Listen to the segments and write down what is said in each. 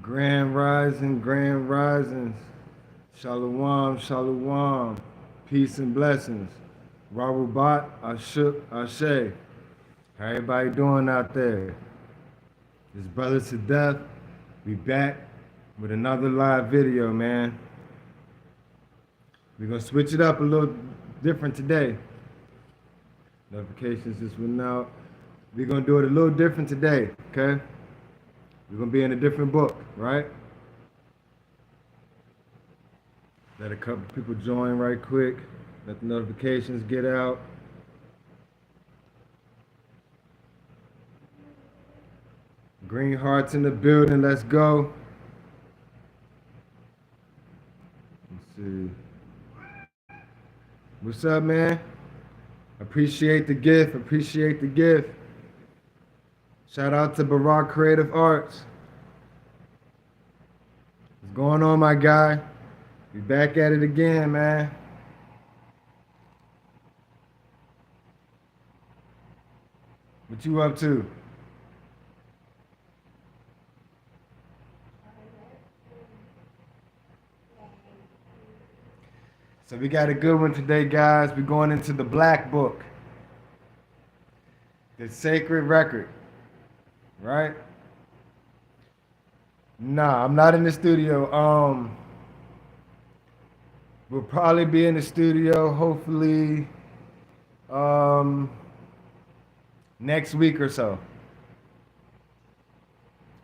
Grand risings. Shalom, shalom. Peace and blessings. Rahubat, Ashuk, Ashe. How everybody doing out there? It's Brothers to Death. We back with another live video, man. We're gonna switch it up a little different today. Notifications just went out. We're gonna do it a little different today, okay? We're gonna be in a different book, right? Let a couple people join right quick. Let the notifications get out. Green hearts in the building, let's go. Let's see. What's up, man? Appreciate the gift, appreciate the gift. Shout out to Barack Creative Arts. What's going on, my guy? We back at it again, man. What you up to? So we got a good one today, guys. We're going into the Black Book, the Sacred Record, right? Nah, I'm not in the studio. We'll probably be in the studio, hopefully, next week or so.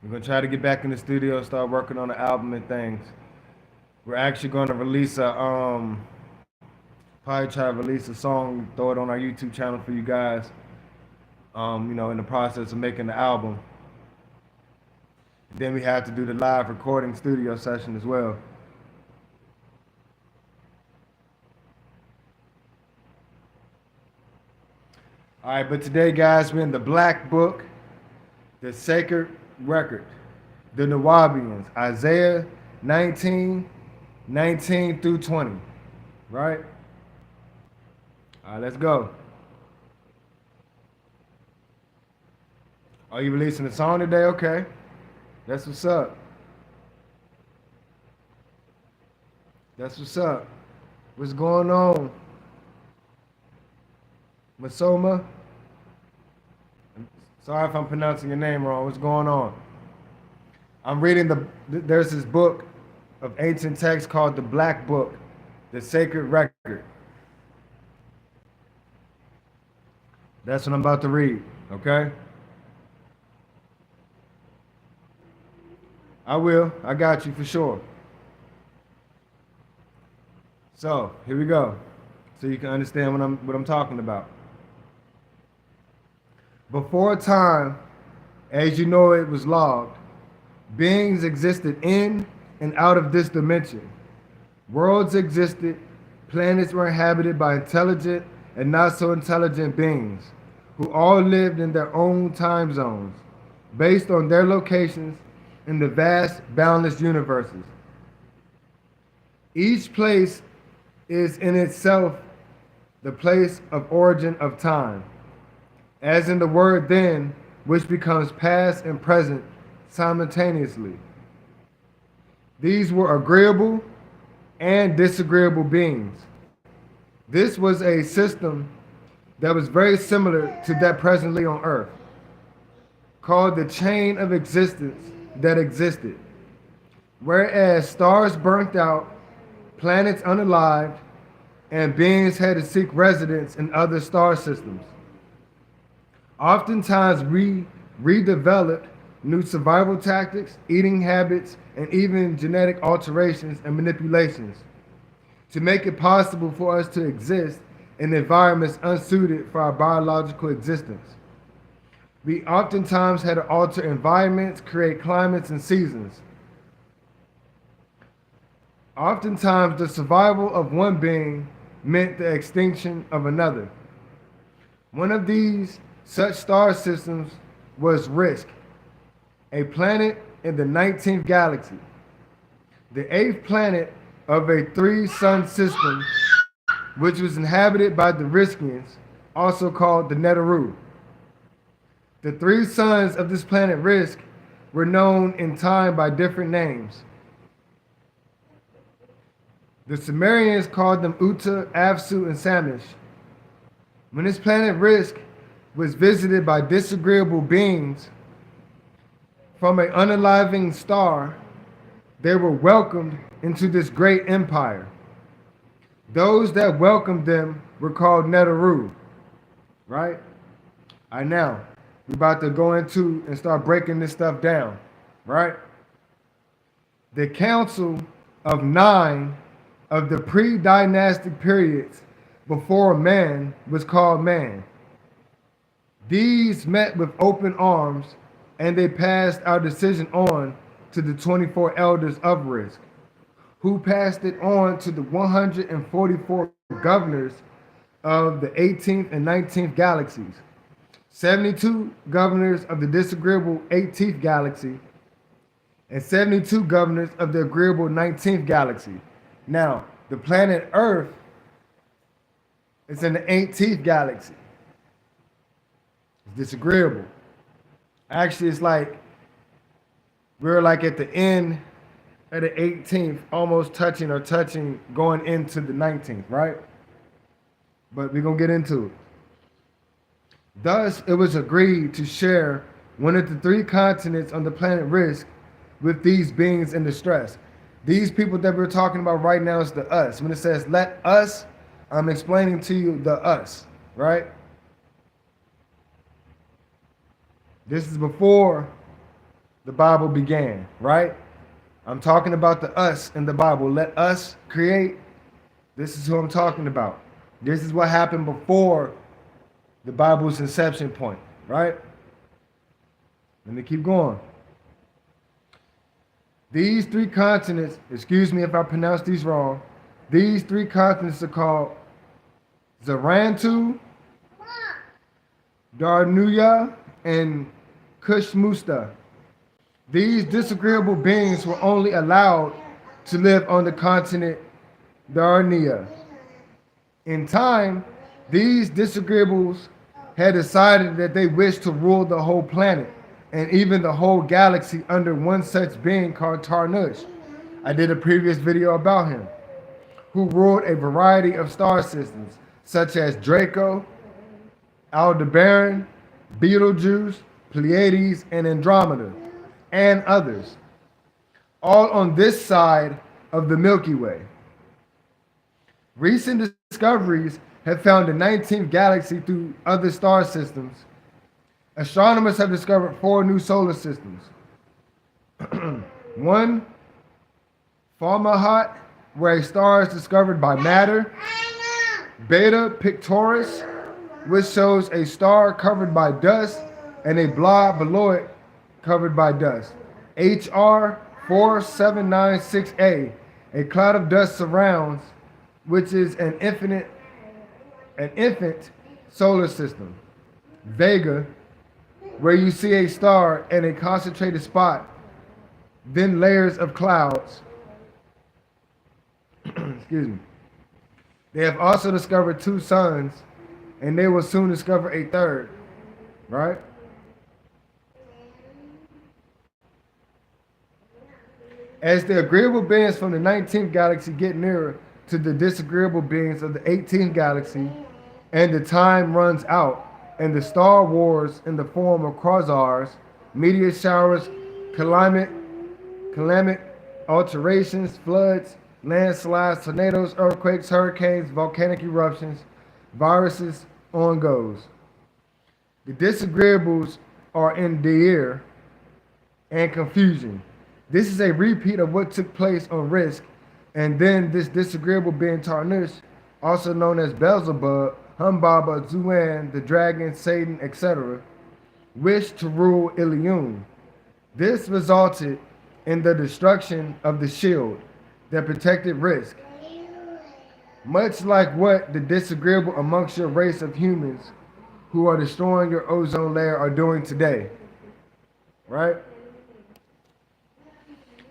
We're gonna try to get back in the studio, start working on the album and things. We're actually going to release probably try to release a song, throw it on our YouTube channel for you guys. In the process of making the album. Then we have to do the live recording studio session as well. All right, but today, guys, we're in the Black Book, the Sacred Record, the Nuwaubians, Isaiah 19 through 20, right? All right, let's go. Are you releasing a song today? Okay. That's what's up. That's what's up. What's going on? Masoma? Sorry if I'm pronouncing your name wrong. What's going on? I'm reading there's this book of ancient texts called the Black Book, the Sacred Record. That's what I'm about to read, okay? I will. I got you for sure. So, here we go. So you can understand what I'm talking about. Before time, as you know it was logged, beings existed in and out of this dimension. Worlds existed, planets were inhabited by intelligent and not so intelligent beings who all lived in their own time zones based on their locations in the vast, boundless universes. Each place is in itself the place of origin of time, as in the word then, which becomes past and present simultaneously. These were agreeable and disagreeable beings. This was a system that was very similar to that presently on Earth, called the chain of existence that existed. Whereas stars burnt out, planets unalived, and beings had to seek residence in other star systems. Oftentimes we redeveloped new survival tactics, eating habits, and even genetic alterations and manipulations to make it possible for us to exist in environments unsuited for our biological existence. We oftentimes had to alter environments, create climates and seasons. Oftentimes the survival of one being meant the extinction of another. One of these such star systems was Risk, a planet in the 19th galaxy, the 8th planet of a 3-sun system, which was inhabited by the Riskians, also called the Neteru. The 3 suns of this planet Risk were known in time by different names. The Sumerians called them Uta, Apsu, and Samish. When this planet Risk was visited by disagreeable beings from an unaliving star, they were welcomed into this great empire. Those that welcomed them were called Neteru, right? All right, now, we're about to go into and start breaking this stuff down, right? The Council of 9 of the pre-dynastic periods before man was called man. These met with open arms, and they passed our decision on to the 24 elders of Risk, who passed it on to the 144 governors of the 18th and 19th galaxies, 72 governors of the disagreeable 18th galaxy, and 72 governors of the agreeable 19th galaxy. Now, the planet Earth is in the 18th galaxy. It's disagreeable. Actually, it's like we're like at the end of the 18th, almost touching, going into the 19th, right? But we're going to get into it. Thus, it was agreed to share one of the 3 continents on the planet Risk with these beings in distress. These people that we're talking about right now is the us. When it says, let us, I'm explaining to you the us, right? This is before the Bible began, right? I'm talking about the us in the Bible. Let us create. This is who I'm talking about. This is what happened before the Bible's inception point, right? Let me keep going. These 3 continents, excuse me if I pronounce these wrong, these 3 continents are called Zarantu, Darnuya, and Kushmusta. These disagreeable beings were only allowed to live on the continent Darnia. In time, these disagreeables had decided that they wished to rule the whole planet and even the whole galaxy under one such being called Tarnush. I did a previous video about him, who ruled a variety of star systems, such as Draco, Aldebaran, Betelgeuse, Pleiades, and Andromeda, and others, all on this side of the Milky Way. Recent discoveries have found the 19th galaxy through other star systems. Astronomers have discovered 4 new solar systems. 1, Fomalhaut, where a star is discovered by matter. Beta Pictoris, which shows a star covered by dust and a blob below it covered by dust. HR 4796A, a cloud of dust surrounds, which is an infant solar system. Vega, where you see a star and a concentrated spot, then layers of clouds. Excuse me. They have also discovered 2 suns, and they will soon discover a 3rd, right? As the agreeable beings from the 19th galaxy get nearer to the disagreeable beings of the 18th galaxy, and the time runs out, and the star wars in the form of quasars, meteor showers, climate alterations, floods, landslides, tornadoes, earthquakes, hurricanes, volcanic eruptions, viruses, on goes. The disagreeables are in deer and confusion. This is a repeat of what took place on Risk, and then this disagreeable being Tarnush, also known as Beelzebub, Humbaba, Zuan, the dragon, Satan, etc., wished to rule Ilium. This resulted in the destruction of the shield that protected Risk, much like what the disagreeable amongst your race of humans who are destroying your ozone layer are doing today. Right?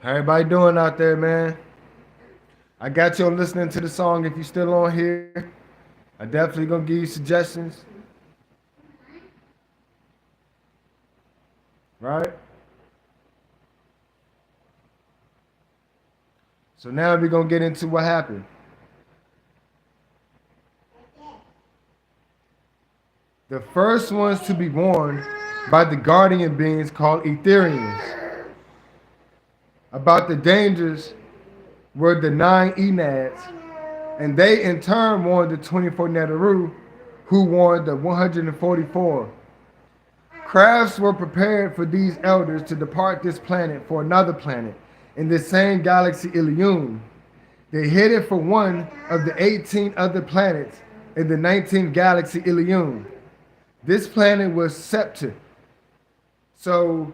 How everybody doing out there, man? I got you listening to the song. If you're still on here, I definitely gonna give you suggestions. Right? So now we're going to get into what happened. The first ones to be warned by the guardian beings called Etherians about the dangers were the 9 Enads, and they in turn warned the 24 Neteru, who warned the 144. Crafts were prepared for these elders to depart this planet for another planet in the same galaxy Ilium. They headed for one of the 18 other planets in the 19th galaxy Ilium. This planet was Septa. So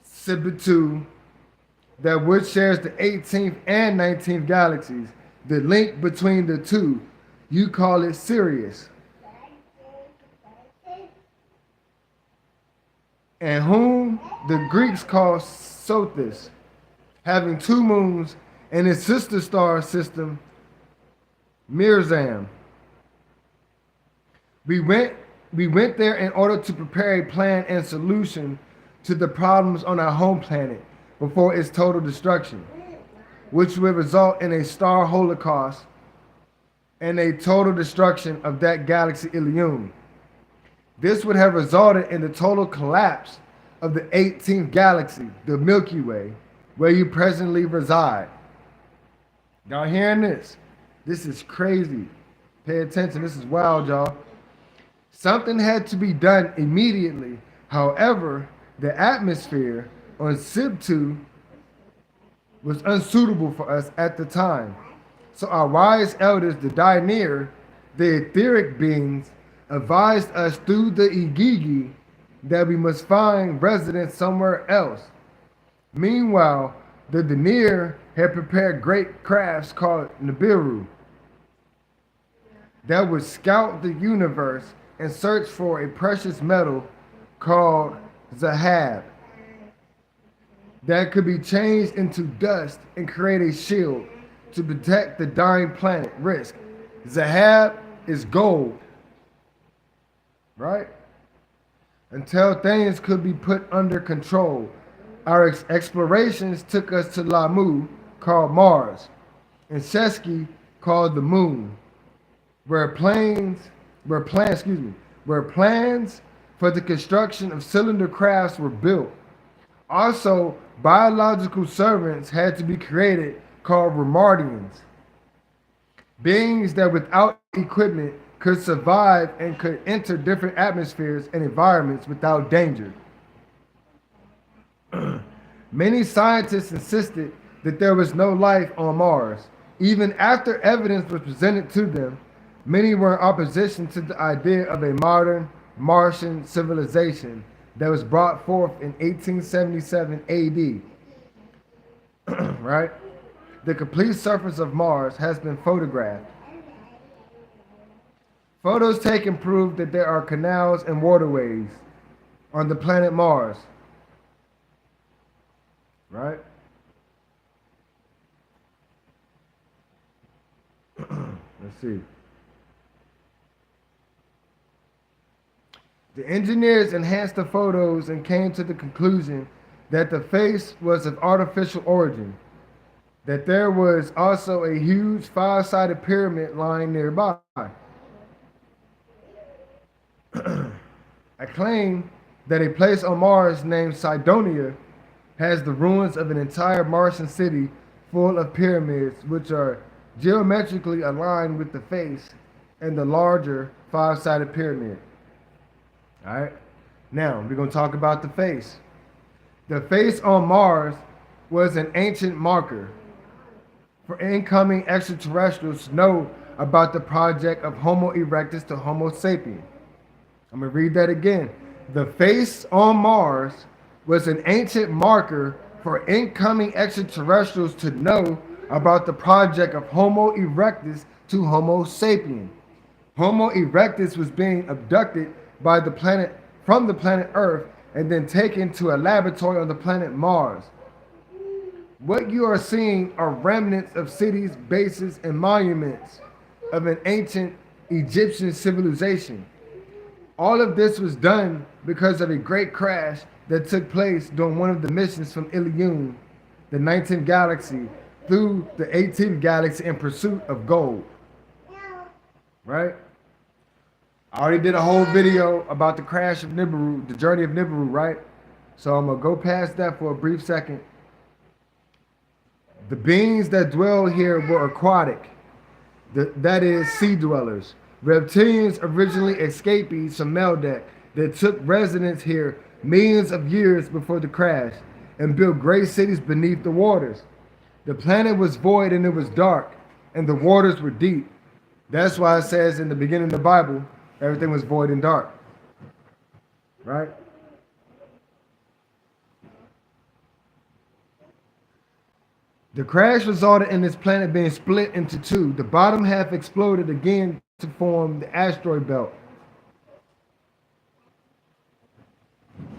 Sibitu, that which shares the 18th and 19th galaxies. The link between the two, you call it Sirius. And whom the Greeks call Sothis, having 2 moons, and its sister star system, Mirzam. We went there in order to prepare a plan and solution to the problems on our home planet before its total destruction, which would result in a star holocaust and a total destruction of that galaxy Ilium. This would have resulted in the total collapse of the 18th galaxy, the Milky Way, where you presently reside. Y'all hearing this? This is crazy. Pay attention. This is wild, y'all. Something had to be done immediately. However, the atmosphere on Sibtu was unsuitable for us at the time. So our wise elders, the Dainir, the etheric beings, advised us through the Igigi that we must find residence somewhere else. Meanwhile, the Dainir had prepared great crafts called Nibiru that would scout the universe and search for a precious metal called Zahab that could be changed into dust and create a shield to protect the dying planet. Risk. Zahab is gold, right? Until things could be put under control, our explorations took us to Lamu, called Mars, and Sheski, called the Moon, where plans for the construction of cylinder crafts were built. Also, biological servants had to be created called Romardians, beings that without equipment could survive and could enter different atmospheres and environments without danger. Many scientists insisted that there was no life on Mars. Even after evidence was presented to them, many were in opposition to the idea of a modern Martian civilization that was brought forth in 1877 AD. Right? The complete surface of Mars has been photographed. Photos taken prove that there are canals and waterways on the planet Mars. Right? Let's see. The engineers enhanced the photos and came to the conclusion that the face was of artificial origin, that there was also a huge 5-sided pyramid lying nearby. I claim that a place on Mars named Cydonia has the ruins of an entire Martian city full of pyramids, which are geometrically aligned with the face and the larger 5-sided pyramid. All right, now we're going to talk about the face. The face on Mars was an ancient marker for incoming extraterrestrials to know about the project of Homo erectus to Homo sapien. I'm going to read that again. The face on Mars was an ancient marker for incoming extraterrestrials to know about the project of Homo erectus to Homo sapien. Homo erectus was being abducted from the planet Earth and then taken to a laboratory on the planet Mars. What you are seeing are remnants of cities, bases, and monuments of an ancient Egyptian civilization. All of this was done because of a great crash that took place during one of the missions from Ilium, the 19th galaxy, through the 18th galaxy in pursuit of gold. Right? I already did a whole video about the crash of Nibiru, the journey of Nibiru, right? So I'm going to go past that for a brief second. The beings that dwell here were aquatic, that is, sea dwellers. Reptilians, originally escapees from Meldak, that took residence here millions of years before the crash and built great cities beneath the waters. The planet was void and it was dark, and the waters were deep. That's why it says in the beginning of the Bible, everything was void and dark. Right? The crash resulted in this planet being split into two. The bottom half exploded again to form the asteroid belt.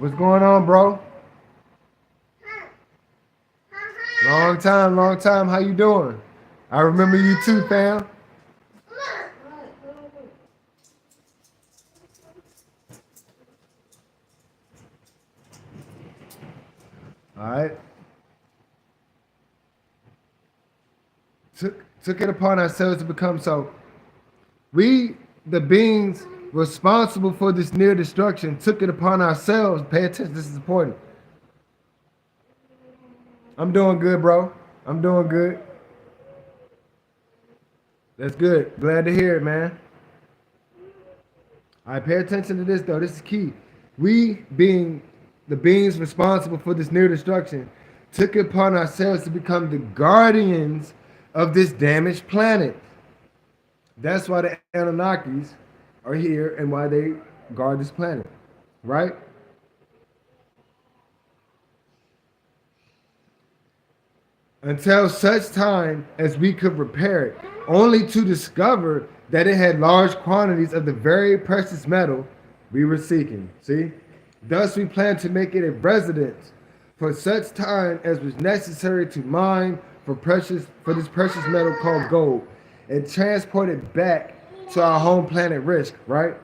What's going on, bro? Long time, long time. How you doing? I remember you too, fam. All right. Took it upon ourselves to become so. We, the beings responsible for this near destruction, took it upon ourselves. Pay attention, this is important. I'm doing good, bro. I'm doing good. That's good. Glad to hear it, man. All right, pay attention to this, though. This is key. We, being the beings responsible for this near destruction, took it upon ourselves to become the guardians of this damaged planet. That's why the Anunnakis are here and why they guard this planet, right? Until such time as we could repair it, only to discover that it had large quantities of the very precious metal we were seeking. See? Thus we plan to make it a residence for such time as was necessary to mine for this precious metal called gold and transport it back to our home planet Risk, right?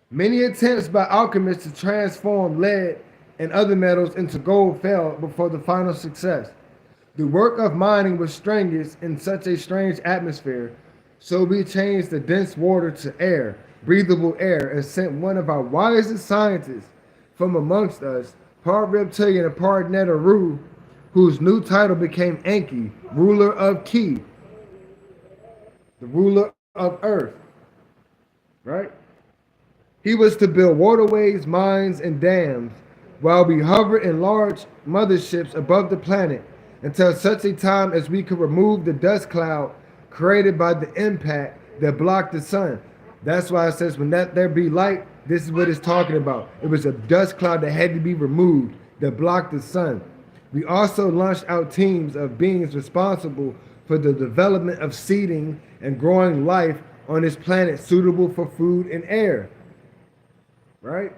Many attempts by alchemists to transform lead and other metals into gold failed before the final success. The work of mining was strenuous in such a strange atmosphere, so we changed the dense water to air, breathable air, and sent one of our wisest scientists from amongst us, part reptilian and part Neteru, whose new title became Enki, ruler of Ki, the ruler of Earth, right? He was to build waterways, mines, and dams, while we hovered in large motherships above the planet until such a time as we could remove the dust cloud created by the impact that blocked the sun. That's why it says when there be light, this is what it's talking about. It was a dust cloud that had to be removed that blocked the sun. We also launched out teams of beings responsible for the development of seeding and growing life on this planet suitable for food and air. Right?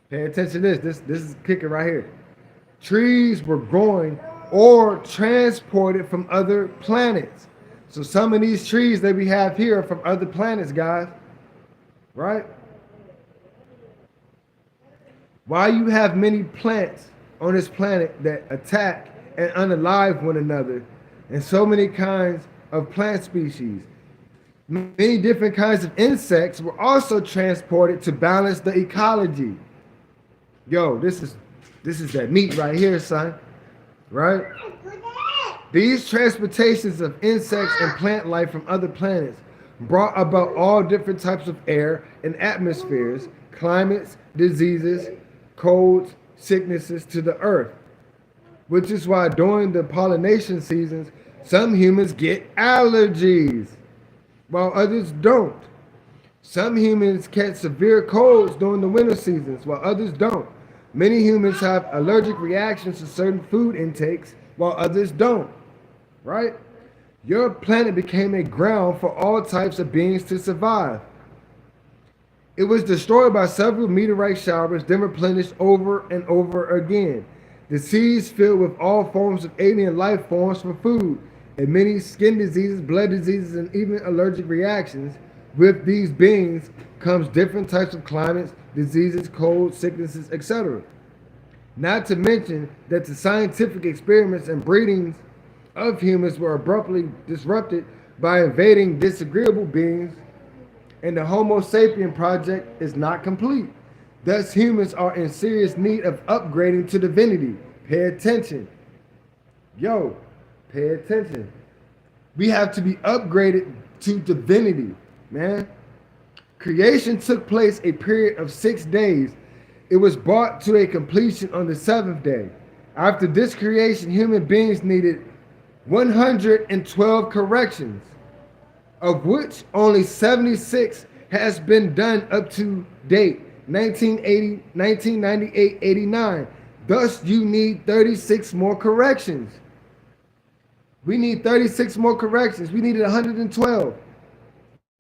Pay attention to this. This is kicking right here. Trees were growing or transported from other planets. So some of these trees that we have here are from other planets, guys. Right? Why you have many plants on this planet that attack and unalive one another, and so many kinds of plant species. Many different kinds of insects were also transported to balance the ecology. Yo, this is that meat right here, son. Right? These transportations of insects and plant life from other planets brought about all different types of air and atmospheres, climates, diseases, colds, sicknesses to the earth, which is why during the pollination seasons, some humans get allergies, while others don't. Some humans catch severe colds during the winter seasons, while others don't. Many humans have allergic reactions to certain food intakes, while others don't. Right? Your planet became a ground for all types of beings to survive. It was destroyed by several meteorite showers, then replenished over and over again. The seas filled with all forms of alien life forms for food, and many skin diseases, blood diseases, and even allergic reactions. With these beings comes different types of climates, diseases, colds, sicknesses, etc. Not to mention that the scientific experiments and breedings of humans were abruptly disrupted by invading disagreeable beings, and the Homo sapien project is not complete. Thus, humans are in serious need of upgrading to divinity. Pay attention. Yo, pay attention. We have to be upgraded to divinity, man. Creation took place a period of 6 days. It was brought to a completion on the seventh day. After this creation, human beings needed 112 corrections, of which only 76 has been done up to date, 1980, 1998, 89. Thus, you need 36 more corrections. We need 36 more corrections. We needed 112.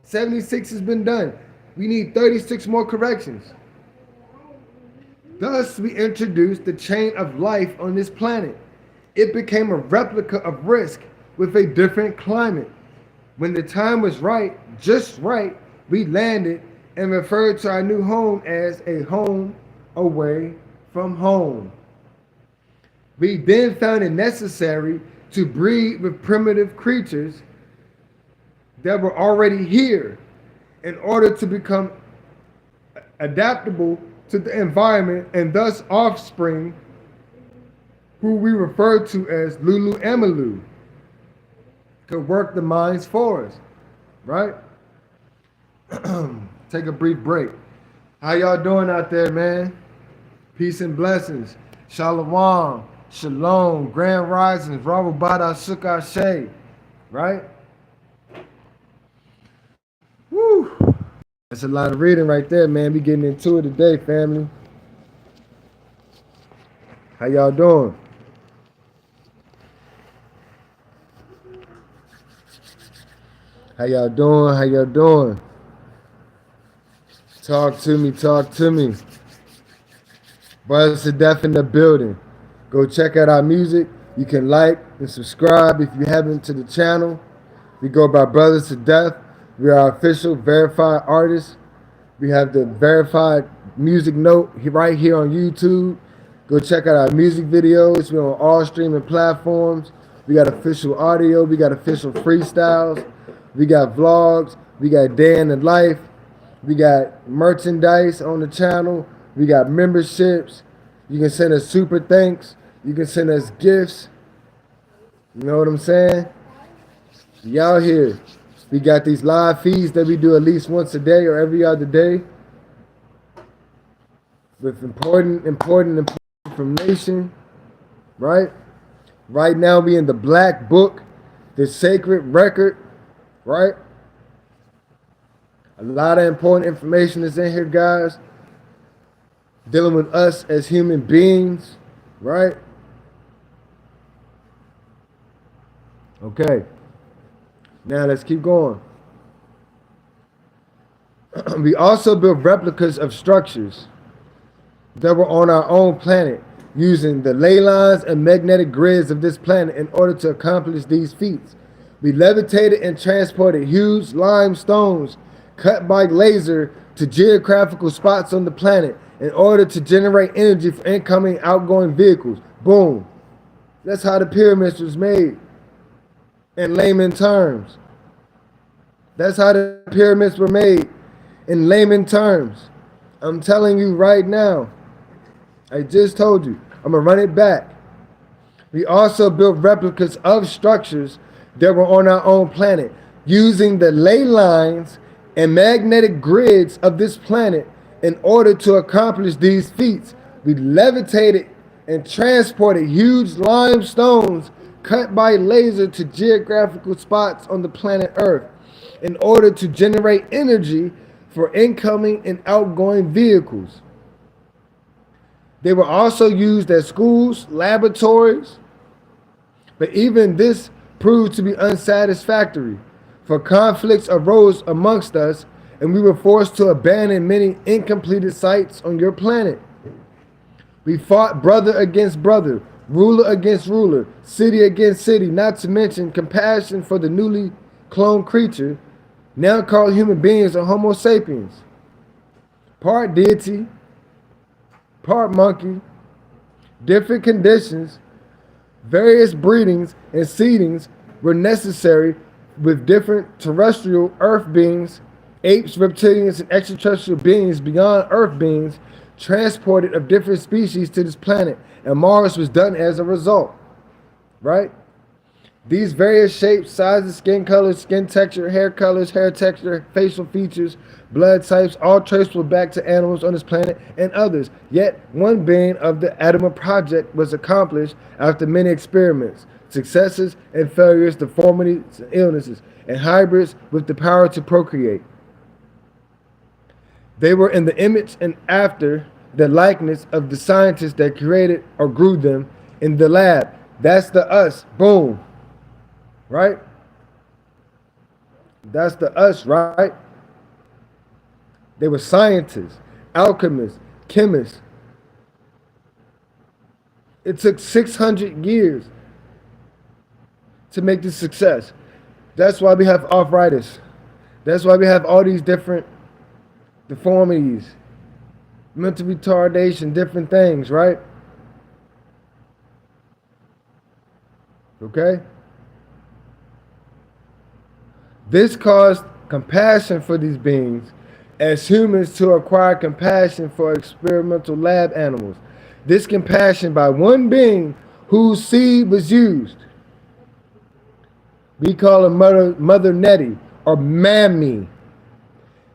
76 has been done. We need 36 more corrections. Thus, we introduced the chain of life on this planet. It became a replica of Risk with a different climate. When the time was right, just right, we landed and referred to our new home as a home away from home. We then found it necessary to breed with primitive creatures that were already here in order to become adaptable to the environment, and thus offspring, who we refer to as Lulu Emilu, could work the mines for us, right? Take a brief break. How y'all doing out there, man? Peace and blessings. Shalom, shalom, grand risings, Rabubada Sukashe, right? Woo! That's a lot of reading right there, man. We getting into it today, family. How y'all doing? How y'all doing? How y'all doing? Talk to me, talk to me. Brothers to Death in the building. Go check out our music. You can like and subscribe if you haven't to the channel. We go by Brothers to Death. We are official verified artists. We have the verified music note right here on YouTube. Go check out our music videos. We're on all streaming platforms. We got official audio. We got official freestyles. We got vlogs. We got day in the life. We got merchandise on the channel. We got memberships. You can send us super thanks. You can send us gifts. You know what I'm saying? We out here. We got these live feeds that we do at least once a day or every other day with important information, right? Right now we in the Black Book, the sacred record, right? A lot of important information is in here, guys, dealing with us as human beings, right? Okay. Now let's keep going. We also built replicas of structures that were on our own planet using the ley lines and magnetic grids of this planet in order to accomplish these feats. We levitated and transported huge limestones cut by laser to geographical spots on the planet in order to generate energy for incoming and outgoing vehicles. Boom. That's how the pyramids was made. In layman terms. That's how the pyramids were made. In layman terms. I'm telling you right now. I just told you. I'm going to run it back. We also built replicas of structures that were on our own planet using the ley lines and magnetic grids of this planet in order to accomplish these feats. We levitated and transported huge limestones cut by laser to geographical spots on the planet Earth in order to generate energy for incoming and outgoing vehicles. They were also used at schools, laboratories, but even this proved to be unsatisfactory, for conflicts arose amongst us and we were forced to abandon many incompleted sites on your planet. We fought brother against brother, ruler against ruler, city against city, not to mention compassion for the newly cloned creature, now called human beings or Homo sapiens. Part deity, part monkey, different conditions, Various breedings and seedings were necessary with different terrestrial earth beings, apes, reptilians, and extraterrestrial beings beyond earth beings transported of different species to this planet, and Mars was done as a result, right? These various shapes, sizes, skin colors, skin texture, hair colors, hair texture, facial features, blood types, all traceable back to animals on this planet and others. Yet, one being of the Adama Project was accomplished after many experiments, successes and failures, deformities and illnesses, and hybrids with the power to procreate. They were in the image and after the likeness of the scientists that created or grew them in the lab. That's the us. Boom. Right? That's the us, right? They were scientists, alchemists, chemists. It took 600 years to make this success. That's why we have arthritis. That's why we have all these different deformities, mental retardation, different things, right? Okay? This caused compassion for these beings as humans to acquire compassion for experimental lab animals. This compassion by one being whose seed was used. We call her Mother Nettie or Mammy.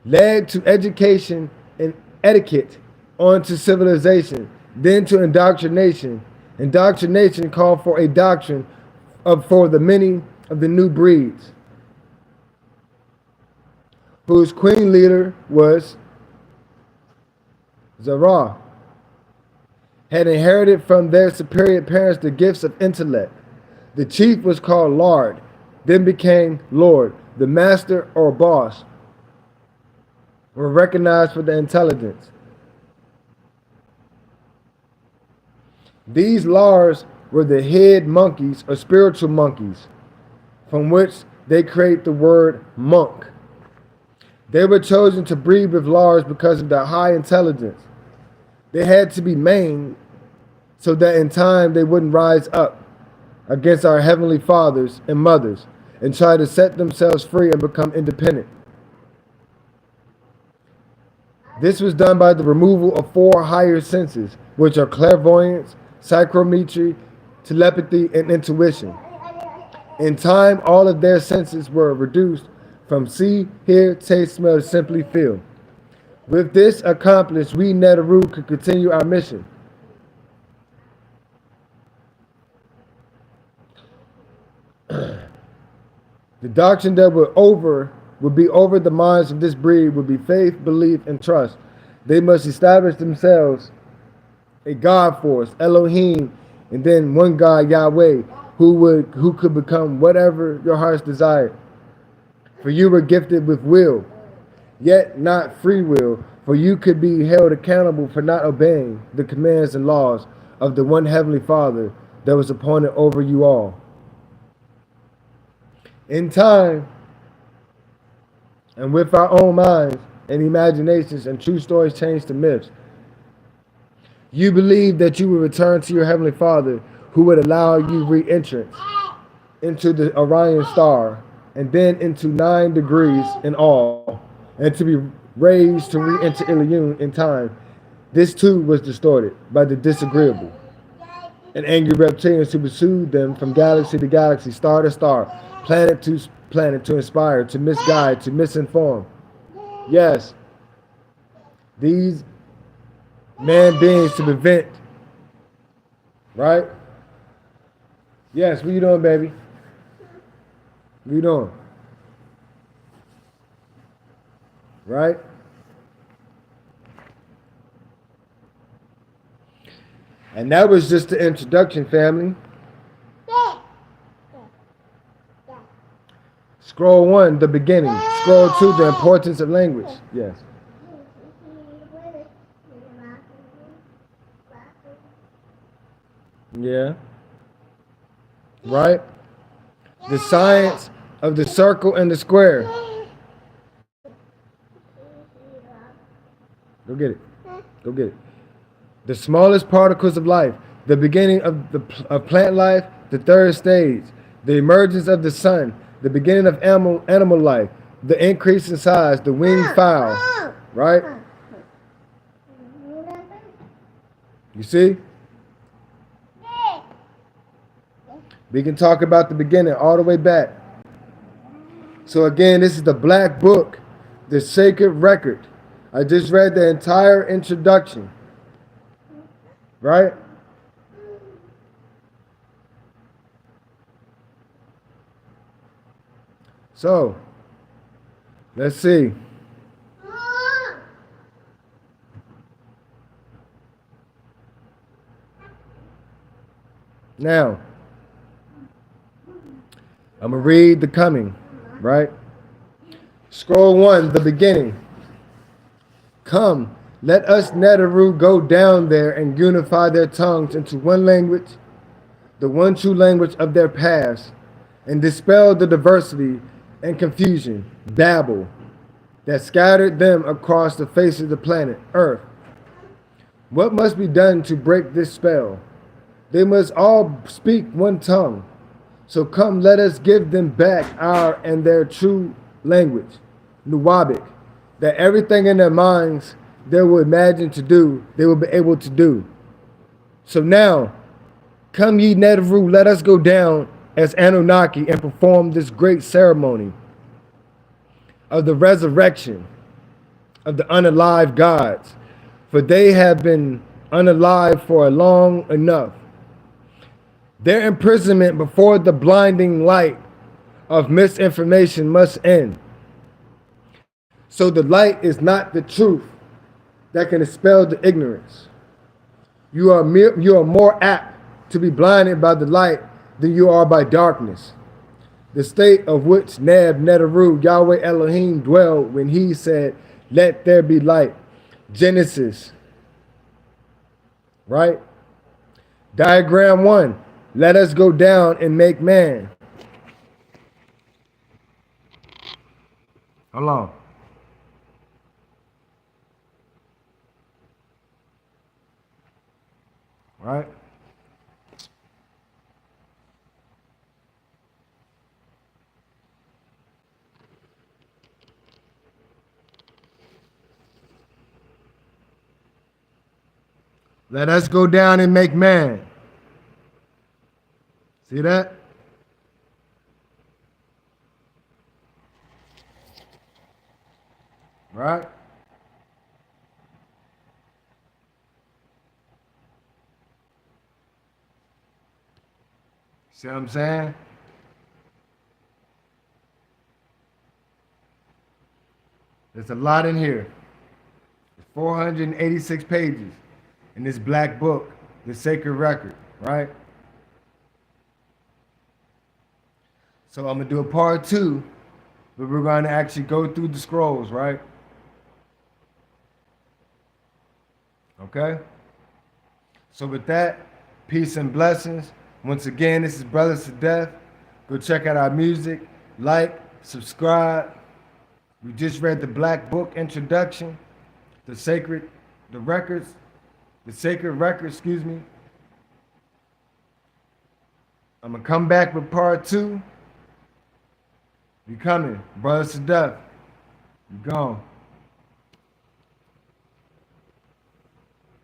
Led to education and etiquette onto civilization, then to indoctrination. Indoctrination called for a doctrine for the many of the new breeds, whose queen leader was Zara, had inherited from their superior parents the gifts of intellect. The chief was called Lord, then became Lord. The master or boss were recognized for their intelligence. These Lars were the head monkeys or spiritual monkeys, from which they create the word monk. They were chosen to breed with Lars because of their high intelligence. They had to be maimed so that in time they wouldn't rise up against our heavenly fathers and mothers and try to set themselves free and become independent. This was done by the removal of 4 higher senses, which are clairvoyance, psychrometry, telepathy, and intuition. In time, all of their senses were reduced from see, hear, taste, smell to simply feel. With this accomplished, we Neteru could continue our mission. The doctrine that would be over the minds of this breed would be faith, belief, and trust. They must establish themselves a God force, Elohim, and then one God, Yahweh, who could become whatever your hearts desired. For you were gifted with will, yet not free will, for you could be held accountable for not obeying the commands and laws of the one Heavenly Father that was appointed over you all. In time, and with our own minds and imaginations and true stories changed to myths, you believe that you will return to your Heavenly Father, who would allow you re-entrance into the Orion star, and then into 9 degrees in all, and to be raised to re-enter Ilion in time. This too was distorted by the disagreeable and angry reptilians who pursued them from galaxy to galaxy, star to star, planet to planet, to inspire, to misguide, to misinform. Yes, these man beings to prevent, right? Yes, what you doing, baby? What you doing? Right? And that was just the introduction, family. Scroll 1, the beginning. Scroll 2, the importance of language. Yes. Yeah. Right? The science of the circle and the square. Go get it. Go get it. The smallest particles of life. The beginning of plant life the third stage, the emergence of the sun, the beginning of animal life, the increase in size, the winged fowl, right? You see? We can talk about the beginning all the way back. So again, this is the Black Book, the Sacred Record. I just read the entire introduction, right? So, let's see. Now, I'm going to read the coming, right? Scroll 1, the beginning. Come, let us Neteru go down there and unify their tongues into one language, the one true language of their past, and dispel the diversity and confusion, Babel, that scattered them across the face of the planet, Earth. What must be done to break this spell? They must all speak one tongue. So come, let us give them back our and their true language, Nuwabic, that everything in their minds they will imagine to do, they will be able to do. So now, come ye Neteru, let us go down as Anunnaki and perform this great ceremony of the resurrection of the unalive gods, for they have been unalive for long enough. Their imprisonment before the blinding light of misinformation must end. So the light is not the truth that can dispel the ignorance. You are more apt to be blinded by the light than you are by darkness, the state of which Neb Neteru Yahweh Elohim dwelled when he said, let there be light. Genesis, right? Diagram 1. Let us go down and make man. Hold on. Right? Let us go down and make man. See that? Right? See what I'm saying? There's a lot in here. 486 pages in this black book, the Sacred Record, right? So I'm going to do a part 2, but we're going to actually go through the scrolls, right? Okay? So with that, peace and blessings. Once again, this is Brothers to Death. Go check out our music, like, subscribe. We just read the Black Book introduction, the Sacred Record, excuse me. I'm going to come back with part 2. You coming, Brothers to Death. You gone.